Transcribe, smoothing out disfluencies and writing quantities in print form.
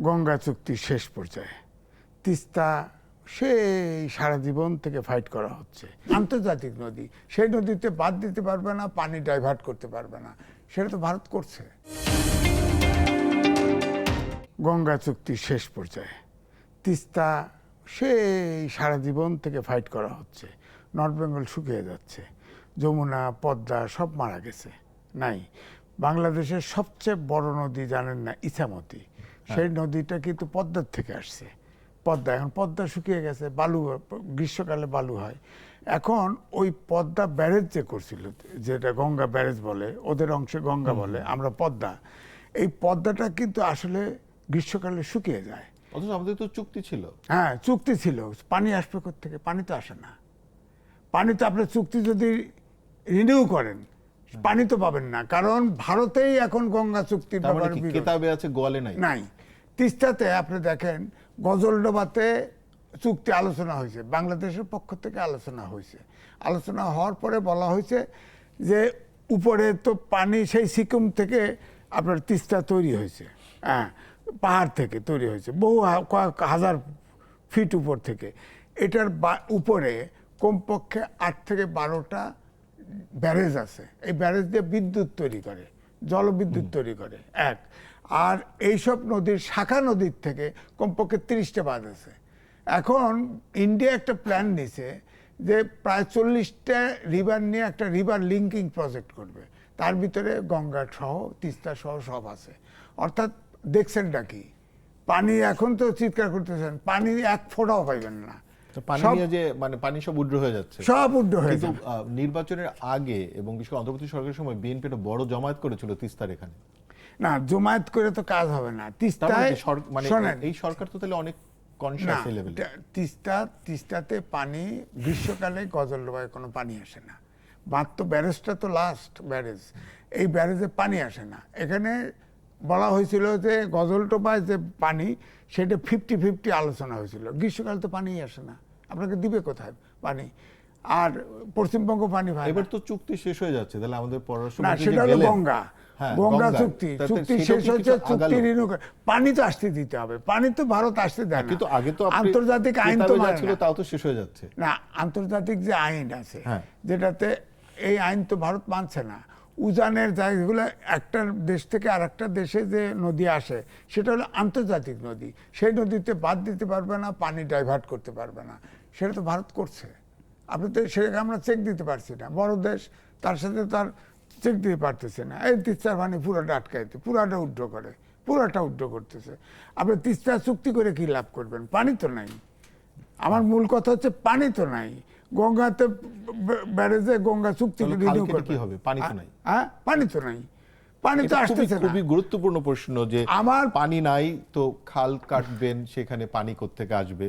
গঙ্গা চুক্তির শেষ পর্যায়ে তিস্তা সেই সারা জীবন থেকে ফাইট করা হচ্ছে। আন্তর্জাতিক নদী, সেই নদীতে বাদ দিতে পারবে না, পানি ডাইভার্ট করতে পারবে না, সেটা তো ভারত করছে। গঙ্গা চুক্তির শেষ পর্যায়ে তিস্তা সেই সারা জীবন থেকে ফাইট করা হচ্ছে। নর্থ বেঙ্গল শুকিয়ে যাচ্ছে, যমুনা পদ্মা সব মারা গেছে, নাই। বাংলাদেশের সবচেয়ে বড় নদী জানেন না, ইছামতি, সেই নদীটা কিন্তু পদ্মার থেকে আসছে। পদ্মা, এখন পদ্মা শুকিয়ে গেছে, বালু, গ্রীষ্মকালে বালু হয়। এখন ওই পদ্মা ব্যারেজ যে করছিল, যেটা গঙ্গা ব্যারেজ বলে, ওদের অংশে গঙ্গা বলে, আমরা পদ্মা, এই পদ্মাটা কিন্তু আসলে গ্রীষ্মকালে শুকিয়ে যায়। অথচ আমাদের তো চুক্তি ছিল। হ্যাঁ, চুক্তি ছিল, পানি আসবে কোত্থেকে? পানি তো আসে না। পানি তো আপনার চুক্তি যদি রিনিউ করেন, পানি তো পাবেন না, কারণ ভারতেই এখন গঙ্গা চুক্তির তার মানে ব্যাপারে কি বিরোধ। কেতাবে আছে, গোয়ালে নাই। নাই। তিস্তাতে আপনি দেখেন, গজলডোবাতে চুক্তি আলোচনা হয়েছে, বাংলাদেশের পক্ষ থেকে আলোচনা হয়েছে। আলোচনা হওয়ার পরে বলা হয়েছে যে উপরে তো পানি সেই সিকিম থেকে আপনার তিস্তা তৈরি হয়েছে, হ্যাঁ, পাহাড় থেকে তৈরি হয়েছে, বহু কয়েক হাজার ফিট উপর থেকে। এটার উপরে কমপক্ষে 8 থেকে 12টা ব্যারেজ আছে। এই ব্যারেজ দিয়ে বিদ্যুৎ তৈরি করে, জলবিদ্যুৎ তৈরি করে, এক। আর এইসব নদীর শাখা নদীর থেকে কমপক্ষে 30টা বাঁধ আছে। এখন ইন্ডিয়া একটা প্ল্যান নিছে যে প্রায় 40টা রিভার নিয়ে একটা রিভার লিঙ্কিং প্রজেক্ট করবে, তার ভিতরে গঙ্গা সহ তিস্তা সহ সব আছে। অর্থাৎ দেখছেনটা কি, পানি এখন তো চিৎকার করতেছেন, পানি এক ফোঁটাও পাইবেন না। পানি নিয়ে যে মানে পানি সব উড্র হয়ে যাচ্ছে, সব উড্র হয়ে কিন্তু যাচ্ছে। নির্বাচনের আগে এবং বিশেষ করে অন্তর্বর্তী সরকারের সময় বিএনপি একটা বড় জমায়েত করেছিল তিস্তার এখানে। না, জমায়েত করে তো কাজ হবে না। তিস্তায় মানে শোনেন, এই সরকার তো তাহলে অনেক কনশিয়াস এই লেভেলে। তিস্তাতে পানি গ্রীষ্মকালে গজলডোবায় কোনো পানি আসে না। বাঁধ তো ব্যারেজটা তো লাস্ট ব্যারেজ, এই ব্যারেজে পানি আসে না। এখানে বলা হয়েছিল যে গজলডোবায় যে পানি, সেটা 50-50 আলোচনা হয়েছিল। গ্রীষ্মকালে তো পানিই আসে না, আপনাকে দিবে কোথায় পানি? আর পশ্চিমবঙ্গ পানি পায় না। এবার তো চুক্তি শেষ হয়ে যাচ্ছে, তাহলে আমাদের পররাষ্ট্র না, মন্ত্রী সেটা যে হলো গেলেন, গঙ্গা, হ্যাঁ, গঙ্গা গঙ্গা। চুক্তি, তাতে চুক্তি সেটাও শেষ কি হচ্ছে, কিছু চুক্তি আগালো? রিনিউ করে। পানি তো আসতে দিতে হবে, পানি তো ভারত আসতে দেয় না। কিন্তু আগে তো আন্তর্জাতিক আইন তো মানে ছিল, না। তাও তো শেষ হয়ে যাচ্ছে। না, আন্তর্জাতিক যে আইন আছে, হ্যাঁ। যেটাতে এই আইন তো ভারত মানছে না। উজানের জায়গাগুলো একটা দেশ থেকে আর একটা দেশে যে নদী আসে, সেটা হলো আন্তর্জাতিক নদী, সেই নদীতে বাদ দিতে পারবে না, পানি ডাইভার্ট করতে পারবে না, সেটা তো ভারত করছে। আপনি তো সেটাকে আমরা চেক দিতে পারছি না, বড় দেশ, তার সাথে তার চেক দিতে পারতেছে না। এই তিস্তার পানি পুরোটা আটকাইতে, পুরাটা উড্র করে, পুরাটা উড্র করতেছে। আপনি তিস্তা চুক্তি করে কি লাভ করবেন? পানি তো নাই। আমার মূল কথা হচ্ছে পানি তো নাই। গঙ্গাতে ব্যারেজে গঙ্গা চুক্তি তাহলে রিনিউ খাল কেটে করবে, কি হবে? পানি তো নাই। হ্যাঁ, পানি তো নাই, পানি তো এটা আসতেছে না। খুবই গুরুত্বপূর্ণ প্রশ্ন যে আমার পানি নাই তো খাল কাটবেন, সেখানে পানি কোত্থেকে আসবে?